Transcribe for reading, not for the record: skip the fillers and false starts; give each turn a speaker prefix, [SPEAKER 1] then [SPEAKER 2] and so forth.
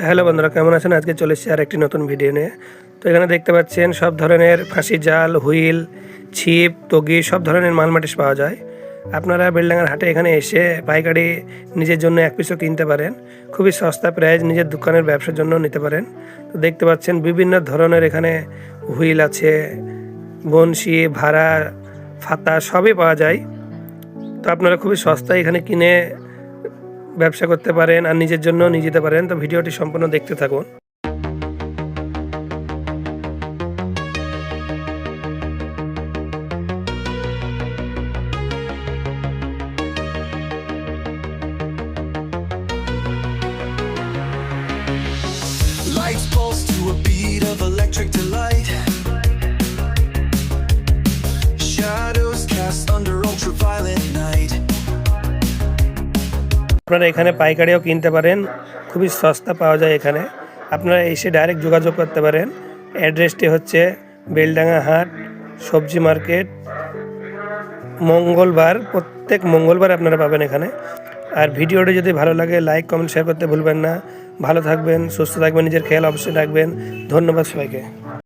[SPEAKER 1] Hello বন্ধুরা, কেমন আছেন? আজকে চলে এসেছি আর একটি নতুন ভিডিও নিয়ে। তো এখানে দেখতে পাচ্ছেন সব ধরনের ফাঁসি জাল, হুইল, ছিপ, তগি সব ধরনের মাল মাটিস পাওয়া যায়। আপনারা বেলডাঙ্গার হাটে এখানে এসে পাইকারি নিজের জন্য এক পিসও কিনতে পারেন। খুবই সস্তা প্রাইস, নিজের দোকানের ব্যবসার জন্য নিতে পারেন। তো দেখতে পাচ্ছেন বিভিন্ন ধরনের এখানে হুইল আছে, বনশি, ভাড়া, ফাতা সবই পাওয়া যায়। তো আপনারা খুবই সস্তায় এখানে কিনে ব্যবসা করতে পারেন আর নিজের জন্য নিয়ে যেতে পারেন। তো ভিডিওটি সম্পূর্ণ দেখতে থাকুন।
[SPEAKER 2] Lights pulse to a beat of electric delight. Shadows cast under ultraviolet night.
[SPEAKER 1] আপনারা এখানে পাইকারিও কিনতে পারেন, খুবই সস্তা পাওয়া যায় এখানে। আপনারা এসে ডাইরেক্ট যোগাযোগ করতে পারেন। অ্যাড্রেসটি হচ্ছে বেলডাঙ্গা হাট সবজি মার্কেট, মঙ্গলবার, প্রত্যেক মঙ্গলবার আপনারা পাবেন এখানে। আর ভিডিওটি যদি ভালো লাগে লাইক, কমেন্ট, শেয়ার করতে ভুলবেন না। ভালো থাকবেন, সুস্থ থাকবেন, নিজের খেয়াল অবশ্যই রাখবেন। ধন্যবাদ সবাইকে।